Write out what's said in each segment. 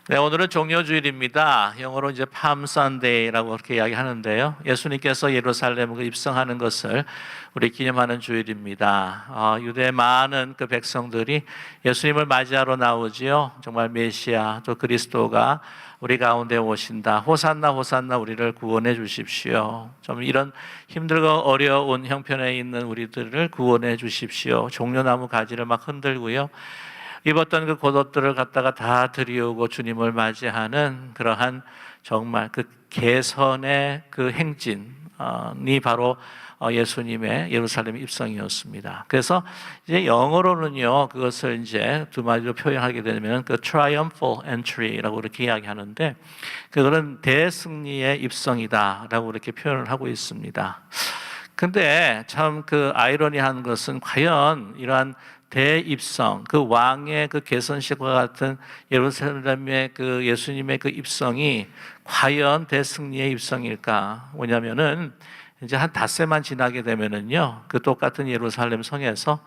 네, 오늘은 종려주일입니다. 영어로 이제 팜 선데이라고 그렇게 이야기하는데요. 예수님께서 예루살렘으로 입성하는 것을 우리 기념하는 주일입니다. 유대 많은 그 백성들이 예수님을 맞이하러 나오지요. 정말 메시아, 또 그리스도가 우리 가운데 오신다. 호산나 호산나 우리를 구원해 주십시오. 좀 이런 힘들고 어려운 형편에 있는 우리들을 구원해 주십시오. 종려나무 가지를 막 흔들고요. 입었던 그 겉옷들을 갖다가 다 들이우고 주님을 맞이하는 그러한 정말 그 개선의 그 행진이 바로 예수님의 예루살렘 입성이었습니다. 그래서 이제 영어로는요, 그것을 이제 두 마디로 표현하게 되면 그 triumphal entry라고 이렇게 이야기하는데, 그거는 대승리의 입성이다라고 이렇게 표현을 하고 있습니다. 근데 참 그 아이러니한 것은 과연 이러한 대입성, 그 왕의 그 개선식과 같은 예루살렘의 그 예수님의 그 입성이 과연 대승리의 입성일까? 뭐냐면은 이제 한 닷새만 지나게 되면은요, 그 똑같은 예루살렘 성에서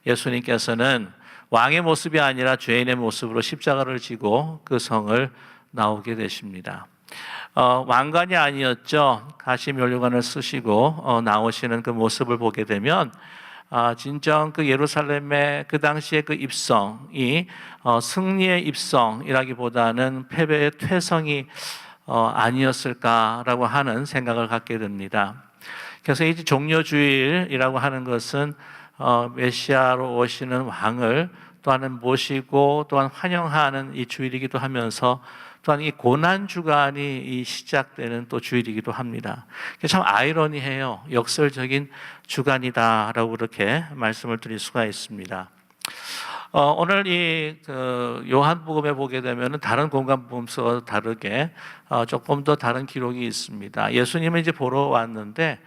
예수님께서는 왕의 모습이 아니라 죄인의 모습으로 십자가를 지고 그 성을 나오게 되십니다. 왕관이 아니었죠. 가시면류관을 쓰시고 나오시는 그 모습을 보게 되면 진정 그 예루살렘의 그 당시의 그 입성이 승리의 입성이라기보다는 패배의 퇴성이 아니었을까라고 하는 생각을 갖게 됩니다. 그래서 이 종려주일이라고 하는 것은 메시아로 오시는 왕을 또한 모시고 또한 환영하는 이 주일이기도 하면서 또한 이 고난 주간이 시작되는 또 주일이기도 합니다. 참 아이러니해요. 역설적인 주간이다라고 그렇게 말씀을 드릴 수가 있습니다. 오늘 이 요한복음에 보게 되면은 다른 공간복음서와 다르게 조금 더 다른 기록이 있습니다. 예수님을 이제 보러 왔는데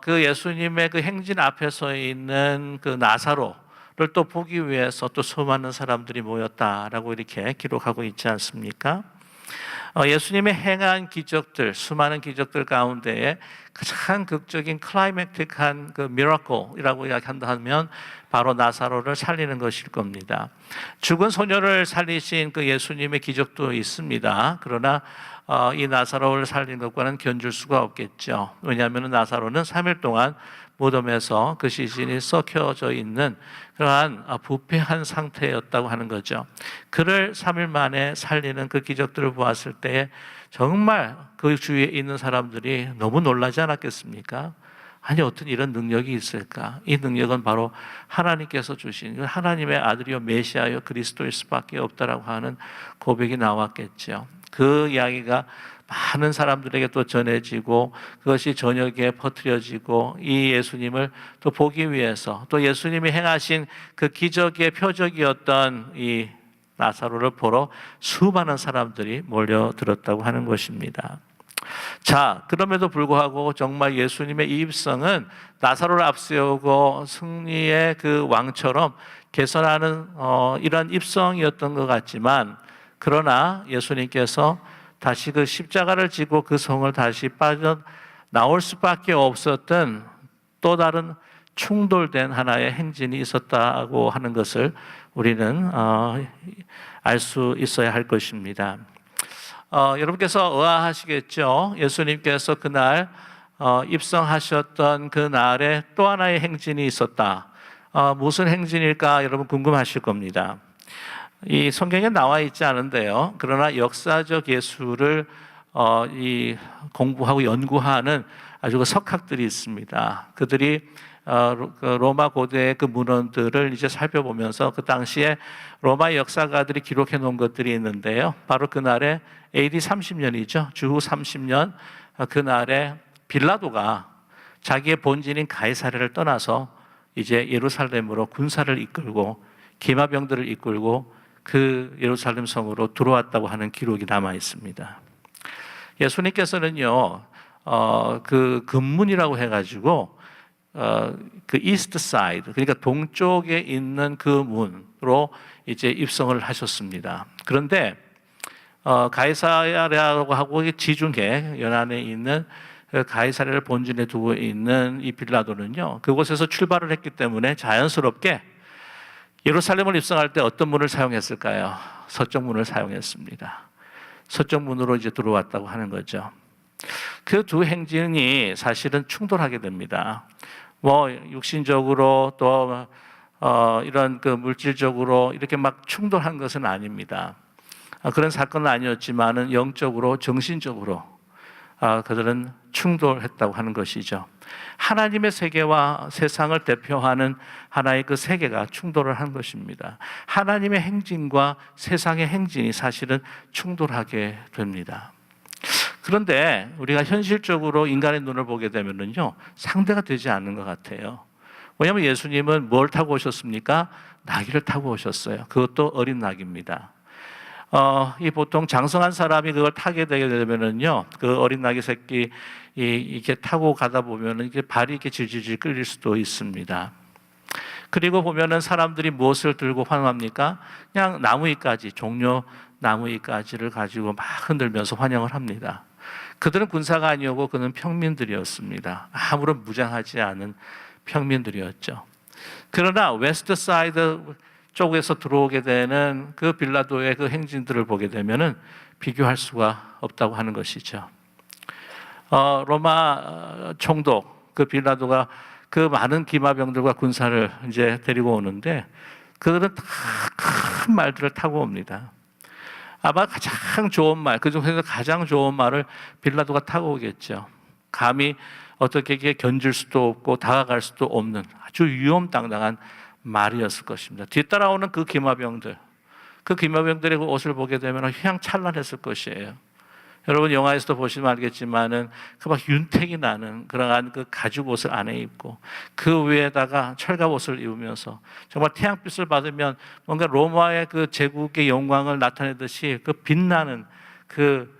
그 예수님의 그 행진 앞에 서 있는 그 나사로를 또 보기 위해서 또 수많은 사람들이 모였다라고 이렇게 기록하고 있지 않습니까? 예수님의 행한 기적들, 수많은 기적들 가운데에 가장 극적인 클라이맥틱한 그 미라클이라고 이야기한다면 바로 나사로를 살리는 것일 겁니다. 죽은 소녀를 살리신 그 예수님의 기적도 있습니다. 그러나 이 나사로를 살린 것과는 견줄 수가 없겠죠. 왜냐하면 나사로는 3일 동안 무덤에서 그 시신이 썩혀져 있는 그러한 부패한 상태였다고 하는 거죠. 그를 3일 만에 살리는 그 기적들을 보았을 때 정말 그 주위에 있는 사람들이 너무 놀라지 않았겠습니까? 아니 어떤 이런 능력이 있을까? 이 능력은 바로 하나님께서 주신 하나님의 아들이요 메시아요 그리스도일 수밖에 없다라고 하는 고백이 나왔겠죠. 그 이야기가 많은 사람들에게 또 전해지고 그것이 전역에 퍼뜨려지고 이 예수님을 또 보기 위해서 또 예수님이 행하신 그 기적의 표적이었던 이 나사로를 보러 수많은 사람들이 몰려들었다고 하는 것입니다. 자, 그럼에도 불구하고 정말 예수님의 이 입성은 나사로를 앞세우고 승리의 그 왕처럼 개선하는 이런 입성이었던 것 같지만, 그러나 예수님께서 다시 그 십자가를 지고 그 성을 다시 빠져나올 수밖에 없었던 또 다른 충돌된 하나의 행진이 있었다고 하는 것을 우리는 알 수 있어야 할 것입니다. 여러분께서 의아하시겠죠? 예수님께서 그날 입성하셨던 그 날에 또 하나의 행진이 있었다. 무슨 행진일까 여러분 궁금하실 겁니다. 이 성경에 나와 있지 않은데요. 그러나 역사적 예술을 이 공부하고 연구하는 아주 그 석학들이 있습니다. 그들이 로마 고대의 그 문헌들을 이제 살펴보면서 그 당시에 로마 역사가들이 기록해 놓은 것들이 있는데요. 바로 그날에 AD 30년이죠. 주후 30년 그날에 빌라도가 자기의 본진인 가이사랴를 떠나서 이제 예루살렘으로 군사를 이끌고 기마병들을 이끌고 그 예루살렘 성으로 들어왔다고 하는 기록이 남아 있습니다. 예수님께서는요, 그 금문이라고 해가지고 그 이스트 사이드, 그러니까 동쪽에 있는 그 문으로 이제 입성을 하셨습니다. 그런데 가이사랴라고 하고 지중해 연안에 있는 가이사랴를 본진에 두고 있는 이 빌라도는요, 그곳에서 출발을 했기 때문에 자연스럽게 예루살렘을 입성할 때 어떤 문을 사용했을까요? 서쪽 문을 사용했습니다. 서쪽 문으로 이제 들어왔다고 하는 거죠. 그 두 행진이 사실은 충돌하게 됩니다. 뭐 육신적으로 또 이런 그 물질적으로 이렇게 막 충돌한 것은 아닙니다. 그런 사건은 아니었지만은 영적으로 정신적으로 그들은 충돌했다고 하는 것이죠. 하나님의 세계와 세상을 대표하는 하나의 그 세계가 충돌을 한 것입니다. 하나님의 행진과 세상의 행진이 사실은 충돌하게 됩니다. 그런데 우리가 현실적으로 인간의 눈을 보게 되면요, 상대가 되지 않는 것 같아요. 왜냐하면 예수님은 뭘 타고 오셨습니까? 나귀를 타고 오셨어요. 그것도 어린 나귀입니다. 이 보통 장성한 사람이 그걸 타게 되게 되면은요, 그 어린 나귀 새끼 이렇게 타고 가다 보면은 이게 발이 이렇게 질질질 끌릴 수도 있습니다. 그리고 보면은 사람들이 무엇을 들고 환호합니까? 그냥 나무잎가지, 종려 나무잎가지를 가지고 막 흔들면서 환영을 합니다. 그들은 군사가 아니었고 그는 평민들이었습니다. 아무런 무장하지 않은 평민들이었죠. 그러나 웨스트 사이드 쪽에서 들어오게 되는 그 빌라도의 그 행진들을 보게 되면은 비교할 수가 없다고 하는 것이죠. 로마 총독 그 빌라도가 그 많은 기마병들과 군사를 이제 데리고 오는데 그들은 다 큰 말들을 타고 옵니다. 아마 가장 좋은 말, 그 중에서 가장 좋은 말을 빌라도가 타고 오겠죠. 감히 어떻게 견줄 수도 없고 다가갈 수도 없는 아주 위험당당한 말이었을 것입니다. 뒤따라오는 그 기마병들, 그 기마병들의 그 옷을 보게 되면 휘황찬란했을 것이에요. 여러분 영화에서도 보시면 알겠지만은 그 막 윤택이 나는 그러한 그 가죽 옷을 안에 입고 그 위에다가 철갑 옷을 입으면서 정말 태양빛을 받으면 뭔가 로마의 그 제국의 영광을 나타내듯이 그 빛나는 그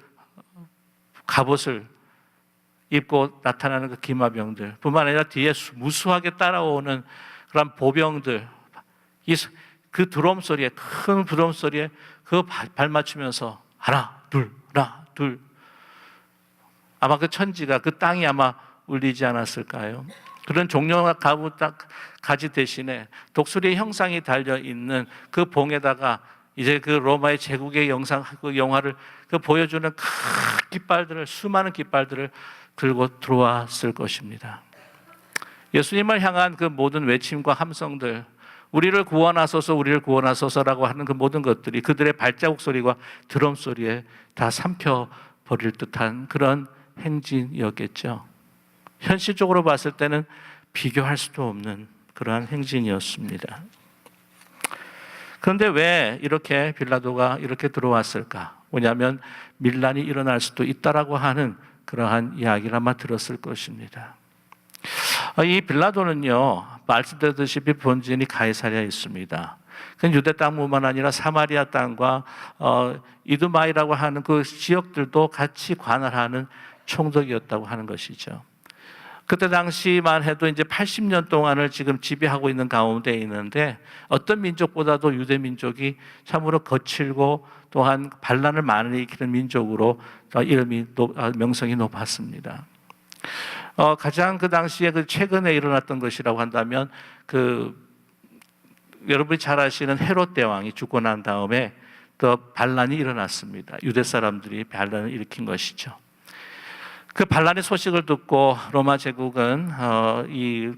갑옷을 입고 나타나는 그 기마병들 뿐만 아니라 뒤에 무수하게 따라오는 그런 보병들, 그 드럼 소리에, 큰 드럼 소리에 그 발 맞추면서 하나 둘 아마 그 천지가, 그 땅이 아마 울리지 않았을까요? 그런 종려와 가지 대신에 독수리의 형상이 달려 있는 그 봉에다가 이제 그 로마의 제국의 그 영화를 그 보여주는 큰 깃발들을, 수많은 깃발들을 들고 들어왔을 것입니다. 예수님을 향한 그 모든 외침과 함성들, 우리를 구원하소서, 우리를 구원하소서라고 하는 그 모든 것들이 그들의 발자국 소리와 드럼 소리에 다 삼켜버릴 듯한 그런 행진이었겠죠. 현실적으로 봤을 때는 비교할 수도 없는 그러한 행진이었습니다. 그런데 왜 이렇게 빌라도가 이렇게 들어왔을까? 뭐냐면 밀란이 일어날 수도 있다라고 하는 그러한 이야기를 아마 들었을 것입니다. 이 빌라도는요, 말씀드렸듯이 본진이 가이사랴에 있습니다. 그 유대 땅뿐만 아니라 사마리아 땅과 이두마이라고 하는 그 지역들도 같이 관할하는 총독이었다고 하는 것이죠. 그때 당시만 해도 이제 80년 동안을 지금 지배하고 있는 가운데 있는데 어떤 민족보다도 유대 민족이 참으로 거칠고 또한 반란을 많이 일으키는 민족으로 명성이 높았습니다. 가장 그 당시에 그 최근에 일어났던 것이라고 한다면 여러분이 잘 아시는 헤롯 대왕이 죽고 난 다음에 또 반란이 일어났습니다. 유대 사람들이 반란을 일으킨 것이죠. 그 반란의 소식을 듣고 로마 제국은 이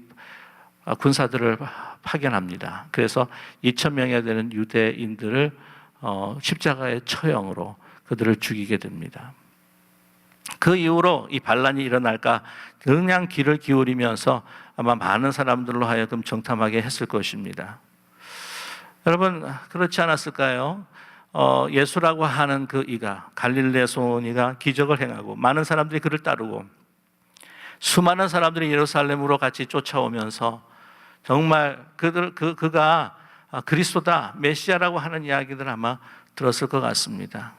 군사들을 파견합니다. 그래서 2,000명이 되는 유대인들을 십자가의 처형으로 그들을 죽이게 됩니다. 그 이후로 이 반란이 일어날까 그냥 귀를 기울이면서 아마 많은 사람들로 하여금 정탐하게 했을 것입니다. 여러분 그렇지 않았을까요? 예수라고 하는 그 이가, 갈릴레 소니가 기적을 행하고 많은 사람들이 그를 따르고 수많은 사람들이 예루살렘으로 같이 쫓아오면서 정말 그가 그리스도다, 메시아라고 하는 이야기들 아마 들었을 것 같습니다.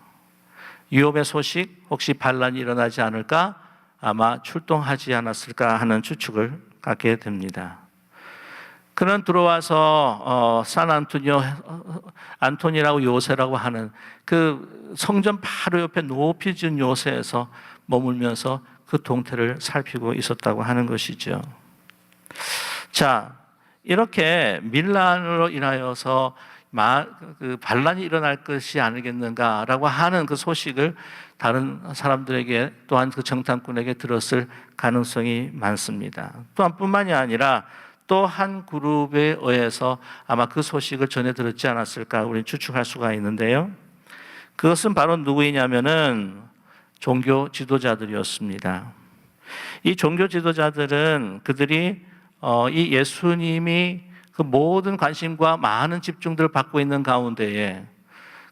위험의 소식, 혹시 반란이 일어나지 않을까? 아마 출동하지 않았을까 하는 추측을 갖게 됩니다. 그는 들어와서 산 안토니라고 요새라고 하는 그 성전 바로 옆에 높이 지은 요새에서 머물면서 그 동태를 살피고 있었다고 하는 것이죠. 자, 이렇게 밀란으로 인하여서 반란이 일어날 것이 아니겠는가라고 하는 그 소식을 다른 사람들에게 또한 그 정탐꾼에게 들었을 가능성이 많습니다. 또한 뿐만이 아니라 또 한 그룹에 의해서 아마 그 소식을 전해 들었지 않았을까 우리는 추측할 수가 있는데요. 그것은 바로 누구이냐면은 종교 지도자들이었습니다. 이 종교 지도자들은 그들이 이 예수님이 그 모든 관심과 많은 집중들을 받고 있는 가운데에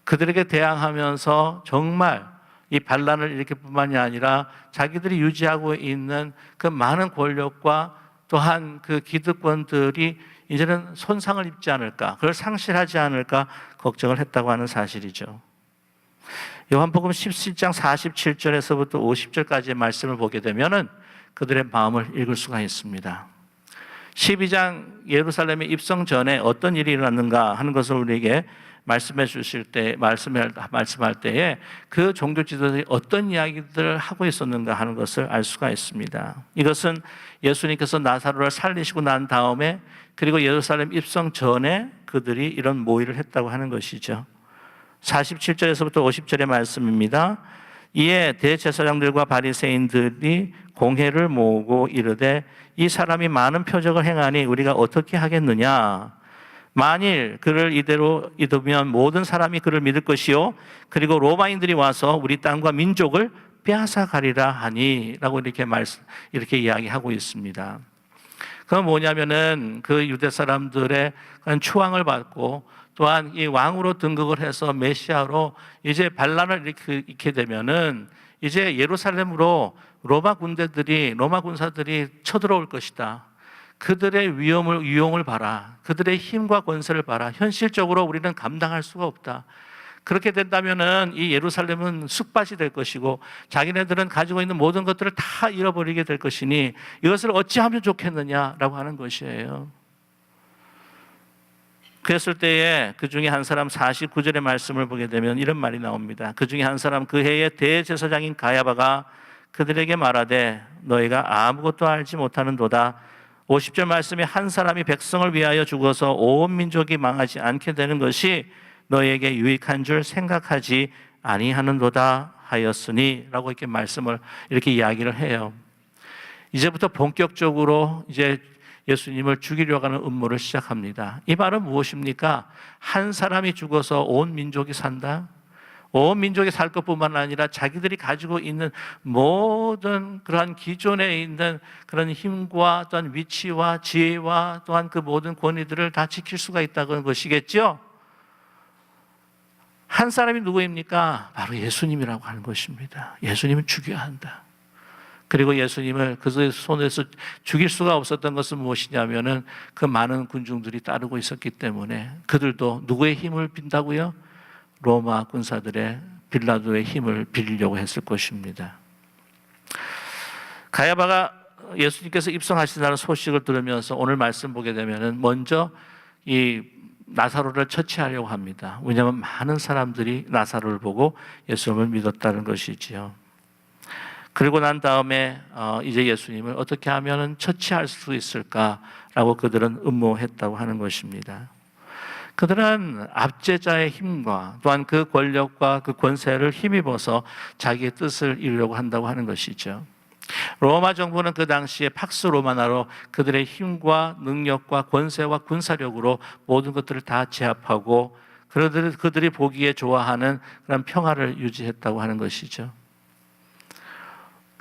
그들에게 대항하면서 정말 이 반란을 일으킬 뿐만이 아니라 자기들이 유지하고 있는 그 많은 권력과 또한 그 기득권들이 이제는 손상을 입지 않을까, 그걸 상실하지 않을까 걱정을 했다고 하는 사실이죠. 요한복음 17장 47절에서부터 50절까지의 말씀을 보게 되면은 그들의 마음을 읽을 수가 있습니다. 12장 예루살렘에 입성 전에 어떤 일이 일어났는가 하는 것을 우리에게 말씀해 주실 때, 말씀할 때에 그 종교 지도자들이 어떤 이야기들을 하고 있었는가 하는 것을 알 수가 있습니다. 이것은 예수님께서 나사로를 살리시고 난 다음에 그리고 예루살렘 입성 전에 그들이 이런 모의를 했다고 하는 것이죠. 47절에서부터 50절의 말씀입니다. 이에 대제사장들과 바리새인들이 공회를 모으고 이르되 이 사람이 많은 표적을 행하니 우리가 어떻게 하겠느냐? 만일 그를 이대로 이두면 모든 사람이 그를 믿을 것이요 그리고 로마인들이 와서 우리 땅과 민족을 빼앗아 가리라 하니 라고 이렇게 이야기하고 있습니다. 그건 뭐냐면은 그 유대 사람들의 추앙을 받고 또한 이 왕으로 등극을 해서 메시아로 이제 반란을 일으키게 되면은 이제 예루살렘으로 로마 군사들이 쳐들어올 것이다. 그들의 위용을 봐라. 그들의 힘과 권세를 봐라. 현실적으로 우리는 감당할 수가 없다. 그렇게 된다면은 이 예루살렘은 쑥밭이 될 것이고 자기네들은 가지고 있는 모든 것들을 다 잃어버리게 될 것이니 이것을 어찌하면 좋겠느냐라고 하는 것이에요. 그랬을 때에 그 중에 한 사람 49절의 말씀을 보게 되면 이런 말이 나옵니다. 그 중에 한 사람 그 해의 대제사장인 가야바가 그들에게 말하되 너희가 아무것도 알지 못하는도다. 50절 말씀에 한 사람이 백성을 위하여 죽어서 온 민족이 망하지 않게 되는 것이 너희에게 유익한 줄 생각하지 아니하는도다 하였으니 라고 이렇게 말씀을 이렇게 이야기를 해요. 이제부터 본격적으로 이제 예수님을 죽이려고 하는 음모를 시작합니다. 이 말은 무엇입니까? 한 사람이 죽어서 온 민족이 산다? 온 민족이 살 것뿐만 아니라 자기들이 가지고 있는 모든 그러한 기존에 있는 그런 힘과 또한 위치와 지혜와 또한 그 모든 권위들을 다 지킬 수가 있다는 것이겠죠? 한 사람이 누구입니까? 바로 예수님이라고 하는 것입니다. 예수님을 죽여야 한다. 그리고 예수님을 그들의 손에서 죽일 수가 없었던 것은 무엇이냐면은 그 많은 군중들이 따르고 있었기 때문에 그들도 누구의 힘을 빈다고요? 로마 군사들의 빌라도의 힘을 빌리려고 했을 것입니다. 가야바가 예수님께서 입성하신다는 소식을 들으면서 오늘 말씀 보게 되면은 먼저 이 나사로를 처치하려고 합니다. 왜냐하면 많은 사람들이 나사로를 보고 예수님을 믿었다는 것이지요. 그리고 난 다음에 이제 예수님을 어떻게 하면 처치할 수 있을까라고 그들은 음모했다고 하는 것입니다. 그들은 압제자의 힘과 또한 그 권력과 그 권세를 힘입어서 자기의 뜻을 이루려고 한다고 하는 것이죠. 로마 정부는 그 당시에 팍스 로마나로 그들의 힘과 능력과 권세와 군사력으로 모든 것들을 다 제압하고 그들이 보기에 좋아하는 그런 평화를 유지했다고 하는 것이죠.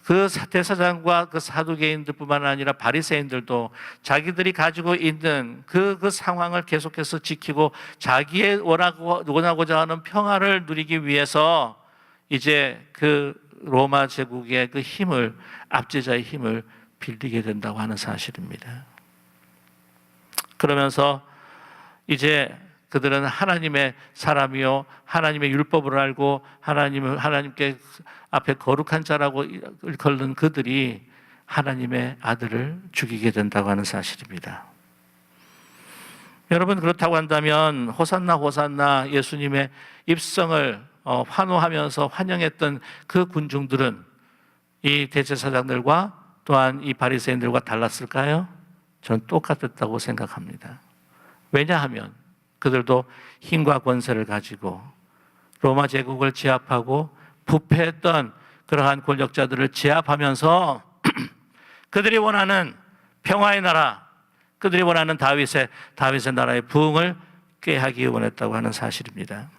그 대사장과 그 사두개인들뿐만 아니라 바리새인들도 자기들이 가지고 있는 그 상황을 계속해서 지키고 자기의 원하고자 하는 평화를 누리기 위해서 이제 그 로마 제국의 그 힘을, 압제자의 힘을 빌리게 된다고 하는 사실입니다. 그러면서 이제 그들은 하나님의 사람이요 하나님의 율법을 알고 하나님께 앞에 거룩한 자라고 일컫는 그들이 하나님의 아들을 죽이게 된다고 하는 사실입니다. 여러분, 그렇다고 한다면 호산나 호산나 예수님의 입성을 환호하면서 환영했던 그 군중들은 이 대제사장들과 또한 이 바리새인들과 달랐을까요? 저는 똑같았다고 생각합니다. 왜냐하면 그들도 힘과 권세를 가지고 로마 제국을 제압하고 부패했던 그러한 권력자들을 제압하면서 그들이 원하는 평화의 나라, 그들이 원하는 다윗의 나라의 부흥을 꾀하기 원했다고 하는 사실입니다.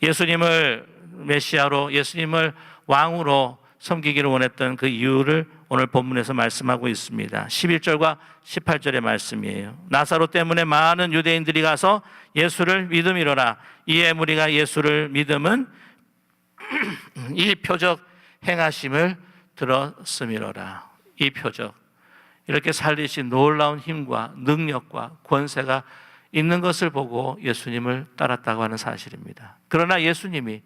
예수님을 메시아로, 예수님을 왕으로 섬기기를 원했던 그 이유를 오늘 본문에서 말씀하고 있습니다. 11절과 18절의 말씀이에요. 나사로 때문에 많은 유대인들이 가서 예수를 믿음이로라. 이에 무리가 예수를 믿음은 이 표적 행하심을 들었음이로라. 이 표적, 이렇게 살리신 놀라운 힘과 능력과 권세가 있는 것을 보고 예수님을 따랐다고 하는 사실입니다. 그러나 예수님이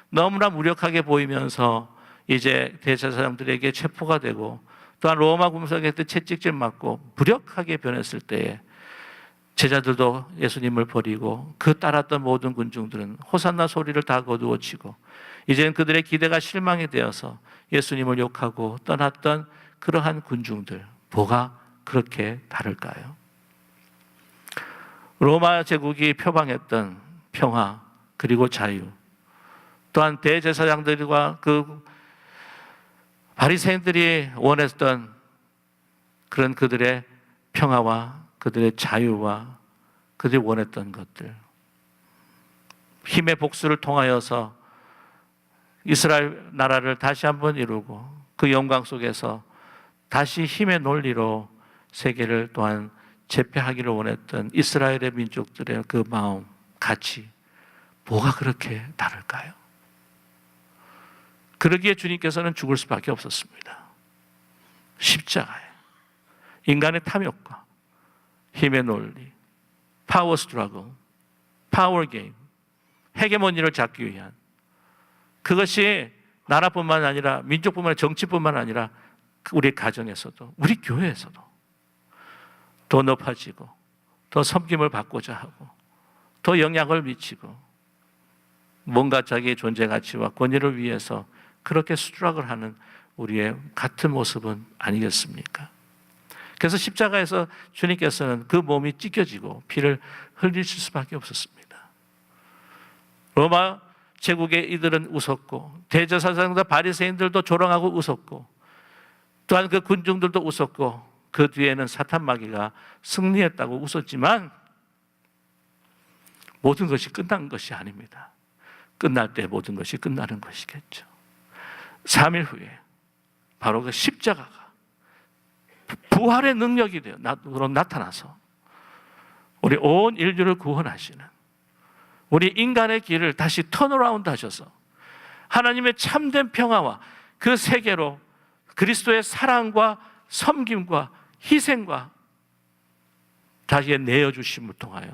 너무나 무력하게 보이면서 이제 대제사장들에게 체포가 되고 또한 로마 군사에게 채찍질 맞고 무력하게 변했을 때에 제자들도 예수님을 버리고 그 따랐던 모든 군중들은 호산나 소리를 다 거두어치고 이제는 그들의 기대가 실망이 되어서 예수님을 욕하고 떠났던 그러한 군중들, 뭐가 그렇게 다를까요? 로마 제국이 표방했던 평화 그리고 자유, 또한 대제사장들과 그 바리새인들이 원했던 그런 그들의 평화와 그들의 자유와 그들이 원했던 것들, 힘의 복수를 통하여서 이스라엘 나라를 다시 한번 이루고 그 영광 속에서 다시 힘의 논리로 세계를 또한 제패하기를 원했던 이스라엘의 민족들의 그 마음, 가치, 뭐가 그렇게 다를까요? 그러기에 주님께서는 죽을 수밖에 없었습니다. 십자가에 인간의 탐욕과 힘의 논리, 파워 스트러글, 파워 게임, 헤게모니를 잡기 위한, 그것이 나라뿐만 아니라 민족뿐만 아니라 정치뿐만 아니라 우리 가정에서도 우리 교회에서도 더 높아지고 더 섬김을 받고자 하고 더 영향을 미치고 뭔가 자기의 존재 가치와 권위를 위해서 그렇게 스트럭을 하는 우리의 같은 모습은 아니겠습니까? 그래서 십자가에서 주님께서는 그 몸이 찢겨지고 피를 흘리실 수밖에 없었습니다. 로마 제국의 이들은 웃었고 대제사장과 바리새인들도 조롱하고 웃었고 또한 그 군중들도 웃었고 그 뒤에는 사탄 마귀가 승리했다고 웃었지만 모든 것이 끝난 것이 아닙니다. 끝날 때 모든 것이 끝나는 것이겠죠. 3일 후에 바로 그 십자가가 부활의 능력이 되어 나타나서 우리 온 인류를 구원하시는, 우리 인간의 길을 다시 턴어라운드 하셔서 하나님의 참된 평화와 그 세계로 그리스도의 사랑과 섬김과 희생과 다시 내어주심을 통하여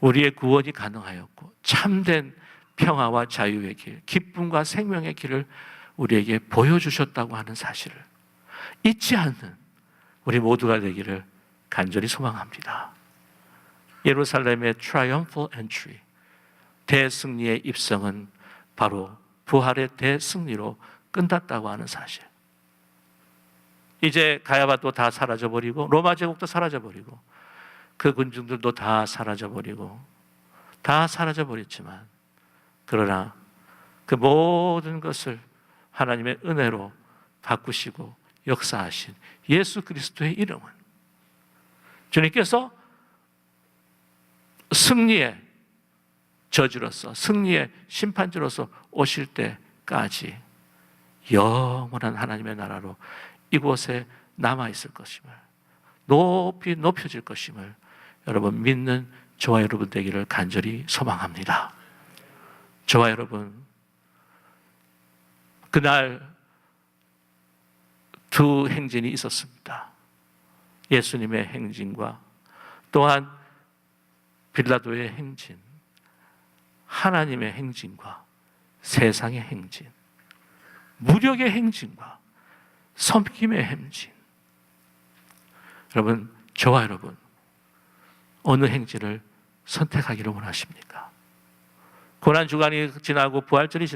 우리의 구원이 가능하였고 참된 평화와 자유의 길, 기쁨과 생명의 길을 우리에게 보여주셨다고 하는 사실을 잊지 않는 우리 모두가 되기를 간절히 소망합니다. 예루살렘의 triumphal entry, 대승리의 입성은 바로 부활의 대승리로 끝났다고 하는 사실. 이제 가야바도 다 사라져버리고 로마 제국도 사라져버리고 그 군중들도 다 사라져버리고 다 사라져버렸지만 그러나 그 모든 것을 하나님의 은혜로 바꾸시고 역사하신 예수 그리스도의 이름은 주님께서 승리의 저주로서, 승리의 심판주로서 오실 때까지 영원한 하나님의 나라로 이곳에 남아있을 것임을, 높이 높여질 것임을 여러분 믿는 저와 여러분 되기를 간절히 소망합니다. 저와 여러분, 그날 두 행진이 있었습니다. 예수님의 행진과 또한 빌라도의 행진, 하나님의 행진과 세상의 행진, 무력의 행진과 섬김의 행진. 여러분, 저와 여러분 어느 행진을 선택하기를 원하십니까? 고난주간이 지나고 부활절이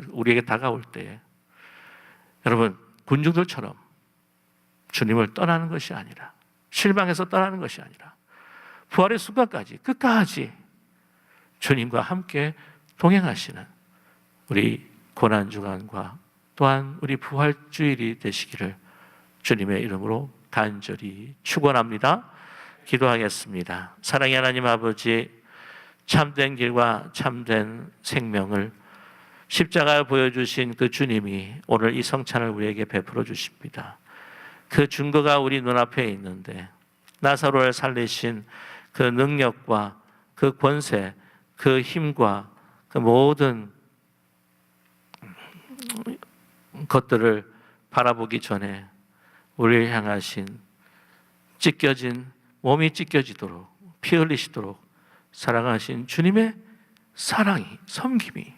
우리에게 다가올 때에 여러분 군중들처럼 주님을 떠나는 것이 아니라, 실망해서 떠나는 것이 아니라 부활의 순간까지 끝까지 주님과 함께 동행하시는 우리 고난주간과 또한 우리 부활주일이 되시기를 주님의 이름으로 간절히 축원합니다. 기도하겠습니다. 사랑의 하나님 아버지, 참된 길과 참된 생명을 십자가에 보여주신 그 주님이 오늘 이 성찬을 우리에게 베풀어 주십니다. 그 증거가 우리 눈앞에 있는데 나사로를 살리신 그 능력과 그 권세, 그 힘과 그 모든 것들을 바라보기 전에 우리를 향하신 찢겨진 몸이 찢겨지도록 피 흘리시도록 사랑하신 주님의 사랑이, 섬김이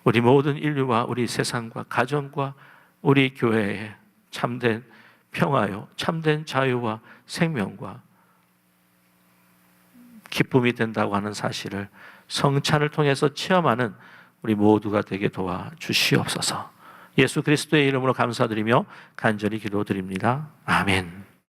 우리 모든 인류와 우리 세상과 가정과 우리 교회에 참된 평화요, 참된 자유와 생명과 기쁨이 된다고 하는 사실을 성찬을 통해서 체험하는 우리 모두가 되게 도와주시옵소서. 예수 그리스도의 이름으로 감사드리며 간절히 기도드립니다. 아멘.